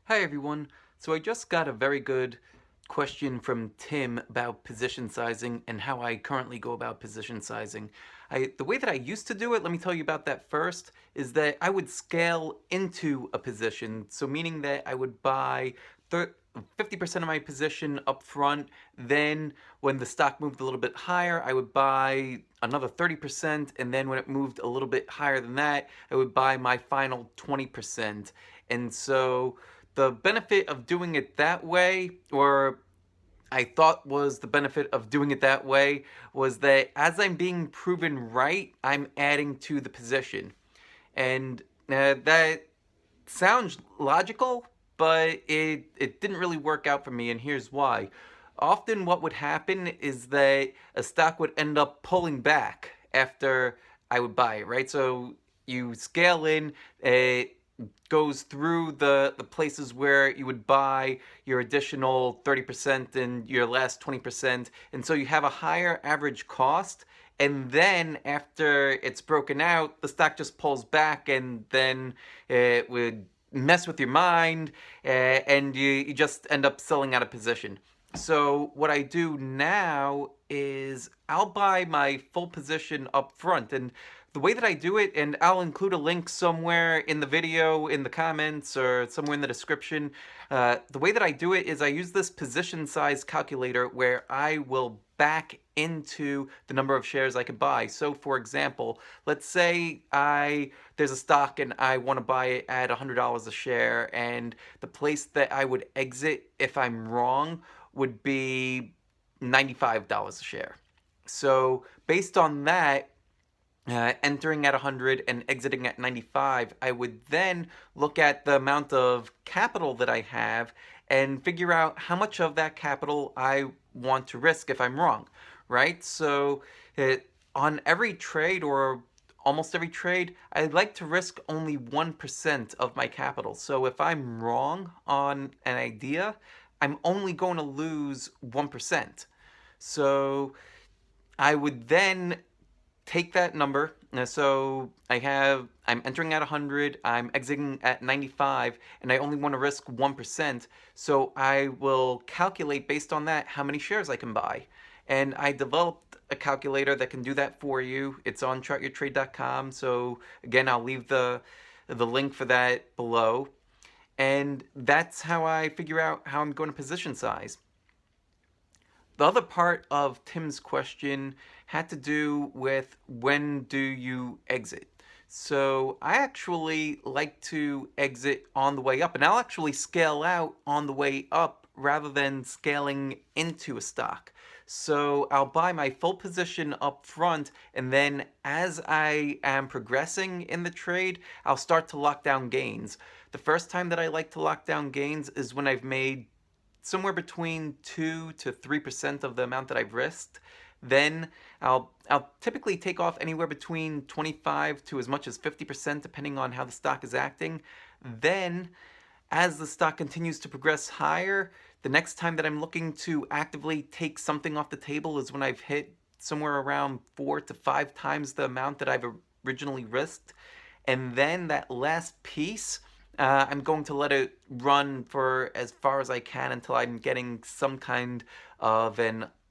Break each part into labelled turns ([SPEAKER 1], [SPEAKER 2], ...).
[SPEAKER 1] Hi everyone. So I just got a very good question from Tim about position sizing and how I currently go about position sizing. The way that I used to do it, let me tell you about that first, is that I would scale into a position. So meaning that I would buy 50% of my position up front. Then when the stock moved a little bit higher, I would buy another 30%. And then when it moved a little bit higher than that, I would buy my final 20%. And so the benefit of doing it that way, or I thought was the benefit of doing it that way, was that as I'm being proven right, I'm adding to the position. And that sounds logical, but it didn't really work out for me, and here's why. Often what would happen is that a stock would end up pulling back after I would buy it, right? So you scale in, it goes through the places where you would buy your additional 30% and your last 20%, and so you have a higher average cost, and then after it's broken out, the stock just pulls back, and then it would mess with your mind, and you just end up selling out of position. So what I do now is I'll buy my full position up front, and the way that I do it, and I'll include a link somewhere in the video, in the comments, or somewhere in the description. The way that I do it is I use this position size calculator where I will back into the number of shares I could buy. So for example, let's say there's a stock and I want to buy it at $100 a share, and the place that I would exit if I'm wrong would be $95 a share. So based on that, entering at 100 and exiting at 95, I would then look at the amount of capital that I have and figure out how much of that capital I want to risk if I'm wrong, right? So on every trade, or almost every trade, I like to risk only 1% of my capital. So if I'm wrong on an idea, I'm only going to lose 1%. So I would then take that number. So I'm entering at 100, I'm exiting at 95, and I only want to risk 1%. So I will calculate based on that how many shares I can buy. And I developed a calculator that can do that for you. It's on chartyourtrade.com. So again, I'll leave the link for that below. And that's how I figure out how I'm going to position size. The other part of Tim's question had to do with when do you exit. So I actually like to exit on the way up, and I'll actually scale out on the way up rather than scaling into a stock. So I'll buy my full position up front, and then as I am progressing in the trade, I'll start to lock down gains. The first time that I like to lock down gains is when I've made somewhere between 2 to 3% of the amount that I've risked. Then I'll typically take off anywhere between 25 to as much as 50% depending on how the stock is acting. Then as the stock continues to progress higher, the next time that I'm looking to actively take something off the table is when I've hit somewhere around 4 to 5 times the amount that I've originally risked. And then that last piece, I'm going to let it run for as far as I can until I'm getting some kind of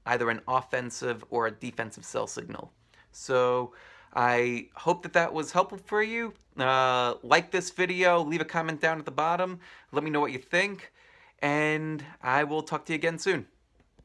[SPEAKER 1] either an offensive or a defensive sell signal. So I hope that that was helpful for you. Like this video, leave a comment down at the bottom, let me know what you think, and I will talk to you again soon.